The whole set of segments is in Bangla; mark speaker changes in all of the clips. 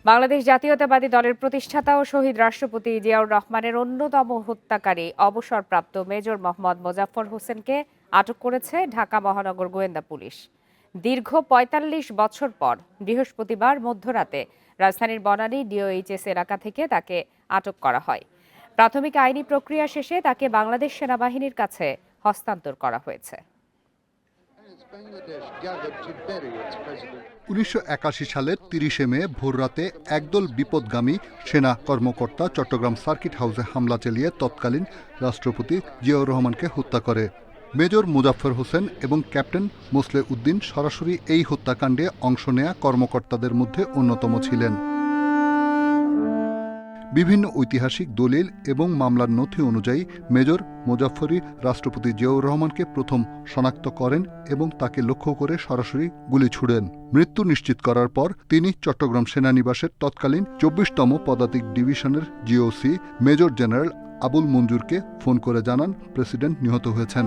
Speaker 1: বাংলাদেশ জাতীয়তাবাদী দলের প্রতিষ্ঠাতা ও শহীদ রাষ্ট্রপতি জিয়াউর রহমানের অন্যতম হত্যাকারী অবসরপ্রাপ্ত মেজর মোহাম্মদ মোজাফফর হোসেনকে আটক করেছে ঢাকা মহানগর গোয়েন্দা পুলিশ। দীর্ঘ ৪৫ বছর পর বৃহস্পতিবার মধ্যরাতে রাজধানীর বনানী ডিওএইচএস এলাকা থেকে তাকে আটক করা হয়। প্রাথমিক আইনি প্রক্রিয়া শেষে তাকে বাংলাদেশ সেনাবাহিনীর কাছে হস্তান্তর করা হয়েছে।
Speaker 2: ১৯৮১ সালের ৩০শে মে ভোররাতে একদল বিপদগামী সেনা কর্মকর্তা চট্টগ্রাম সার্কিট হাউসে হামলা চালিয়ে তৎকালীন রাষ্ট্রপতি জিয়াউর রহমানকে হত্যা করে। মেজর মোজাফফর হোসেন এবং ক্যাপ্টেন মোসলে উদ্দিন সরাসরি এই হত্যাকাণ্ডে অংশ নেয়া কর্মকর্তাদের মধ্যে অন্যতম ছিলেন। বিভিন্ন ঐতিহাসিক দলিল এবং মামলার নথি অনুযায়ী মেজর মোজাফফরই রাষ্ট্রপতি জিয়াউর রহমানকে প্রথম শনাক্ত করেন এবং তাকে লক্ষ্য করে সরাসরি গুলি ছুড়েন। মৃত্যু নিশ্চিত করার পর তিনি চট্টগ্রাম সেনানিবাসের তৎকালীন ২৪তম পদাতিক ডিভিশনের জিওসি মেজর জেনারেল আবুল মঞ্জুরকে ফোন করে জানান প্রেসিডেন্ট নিহত হয়েছেন।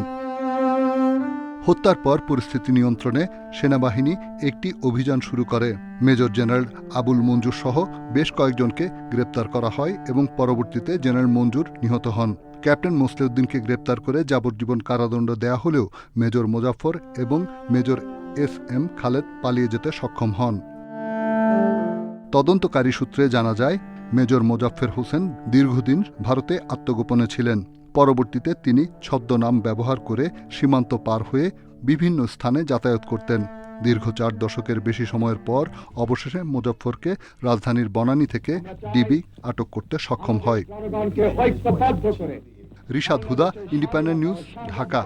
Speaker 2: হত্যার পর পরিস্থিতি নিয়ন্ত্রণে সেনাবাহিনী একটি অভিযান শুরু করে। মেজর জেনারেল আবুল মঞ্জুর সহ বেশ কয়েকজনকে গ্রেপ্তার করা হয় এবং পরবর্তীতে জেনারেল মঞ্জুর নিহত হন। ক্যাপ্টেন মোসলে উদ্দিনকে গ্রেপ্তার করে যাবজ্জীবন কারাদণ্ড দেয়া হলেও মেজর মোজাফফর এবং মেজর এস.এম. খালেদ পালিয়ে যেতে সক্ষম হন। তদন্তকারী সূত্রে জানা যায়, মেজর মোজাফফর হোসেন দীর্ঘদিন ভারতে আত্মগোপনে ছিলেন। পরবর্তীতে তিনি ছদ্মনাম ব্যবহার করে সীমান্ত পার হয়ে বিভিন্ন স্থানে যাতায়াত করতেন। দীর্ঘ ৪ দশকের বেশি সময়ের পর অবশেষে মোজাফফরকে রাজধানীর বনানী থেকে ডিবি আটক করতে সক্ষম হয়। রিশাদ হুদা, ইন্ডিপেন্ডেন্ট নিউজ, ঢাকা।